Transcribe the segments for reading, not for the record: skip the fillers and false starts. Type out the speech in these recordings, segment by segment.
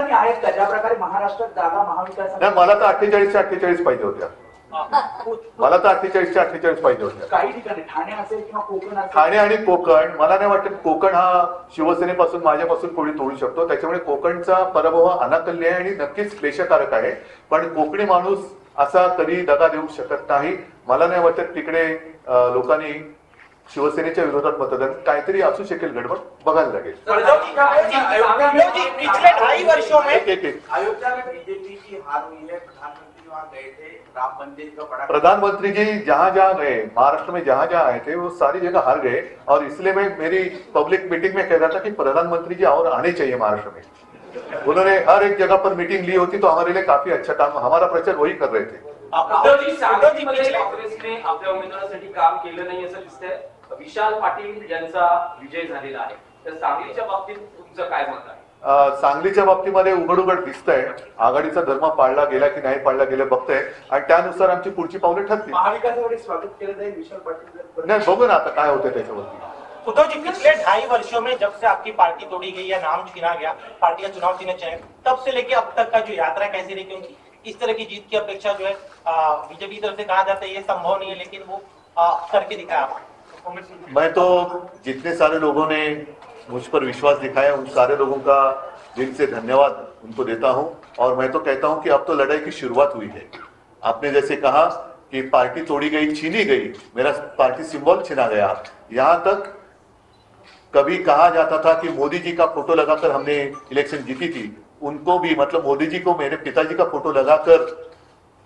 ठिकाणी आहेत का ज्या प्रकारे महाराष्ट्रात जागा महाविकास? नाही, मला तर 48च्या 48 पाहिजे होत्या. मला तर 48च्या 48 पाहिजे होत्या. काही ठिकाणी ठाणे असेल किंवा कोकण असेल. ठाणे आणि कोकण, मला नाही वाटत कोकण हा शिवसेनेपासून माझ्यापासून कोणी तोडू शकतो. त्याच्यामुळे कोकणचा पराभव हा अनाकल्य आहे आणि नक्कीच क्लेशकारक आहे. पण कोकणी माणूस असा कधी दगा देऊ शकत नाही. मला नाही वाटत तिकडे लोकांनी शिवसेनेच्या विरोधात मतदान, काहीतरी असू शकेल गडबड, बघायला लागेल. पिछले 2.5 वर्षों में अयोध्या में बीजेपी की हार हुई है, प्रधानमंत्री वहां गए थे, राम मंदिर का बड़ा प्रधानमंत्री जी जहां जहां गए, महाराष्ट्र में जहां जहां आए थे वो सारी जगह हार गए. और इसलिए मैं मेरी पब्लिक मीटिंग में कह रहा था कि प्रधानमंत्री जी और आने चाहिए महाराष्ट्र में. उन्होंने हर एक जगह पर मीटिंग ली होती तो हमारे लिए काफी अच्छा काम, हमारा प्रचार वही कर रहे थे. सांगलीमध्ये काँग्रेसने आपल्या उमेदवारासाठी काम केलं नाही असं दिसतंय. विशाल पाटील यांचा विजय झालेला आहे, तर सांगलीच्या बाबतीत तुमचं काय मत आहे? सांगलीच्या बाबतीमध्ये उघड उघड दिसतंय आघाडीचा धर्म पाळला गेला की नाही पाळला गेला बघतंय आणि त्यानुसार आमची पुढची पावले ठरतील. महाविकासाकडे स्वागत केलं जाईल विशाल पाटील. नाही, बघू ना आता काय होतं त्याच्यावरती. उद्धव जी, पिछले 2.5 वर्षों में जब से आपकी पार्टी तोड़ी गई या नाम छीना गया, पार्टी का चुनाव चिन्ह चयन, तब से लेके अब तक का जो यात्रा कैसी रही? क्योंकि इस तरह की जीत की अपेक्षा जो है बीजेपी की तरफ से कहा जाता है ये संभव नहीं है, लेकिन वो करके दिखाया आपने. मैं तो जितने सारे लोगों ने मुझ पर विश्वास दिखाया उन सारे लोगों का दिल से धन्यवाद उनको देता हूं. और मैं तो कहता हूं कि अब तो लड़ाई की शुरुआत हुई है. आपने जैसे कहा कि पार्टी तोड़ी गई, छीनी गई, मेरा पार्टी सिंबल छीना गया. यहां तक कभी कहा जाता था कि मोदी जी का फोटो लगाकर हमने इलेक्शन जीती थी. उनको भी, मतलब मोदी जी को मेरे पिताजी का फोटो लगाकर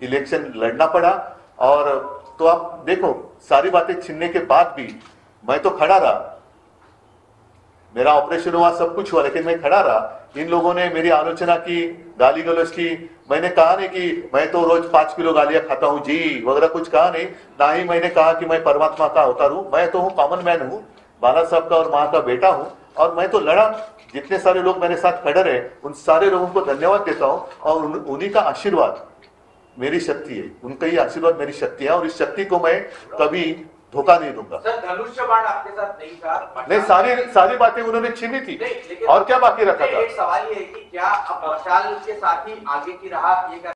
इलेक्शन लड़ना पड़ा. और तो आप देखो सारी बातें छीनने के बाद भी मैं तो खड़ा रहा. मेरा ऑपरेशन हुआ, सब कुछ हुआ, लेकिन मैं खड़ा रहा. इन लोगों ने मेरी आलोचना की, गाली गलौज की. मैंने कहा नहीं कि मैं तो रोज 5 किलो गालियां खाता हूं जी वगैरह, कुछ कहा नहीं. ना ही मैंने कहा कि मैं परमात्मा का अवतार हूं. मैं तो हूं कॉमन मैन हूं, बाला साहब का और माँ का बेटा हूं. और मैं तो लड़ा. जितने सारे लोग मेरे साथ खड़े रहे उन सारे लोगों को धन्यवाद देता हूं. और उन्हीं का आशीर्वाद मेरी शक्ति है, उनका ही आशीर्वाद मेरी शक्ति है. और इस शक्ति को मैं कभी धोखा नहीं दूंगा. सर, धनुष्य बाण आपके साथ नहीं था. नहीं, सारी बातें उन्होंने छीनी थी. और क्या बाकी रखा था? एक सवाल ये है कि क्या अब मशाल के साथ ही आगे की राह ये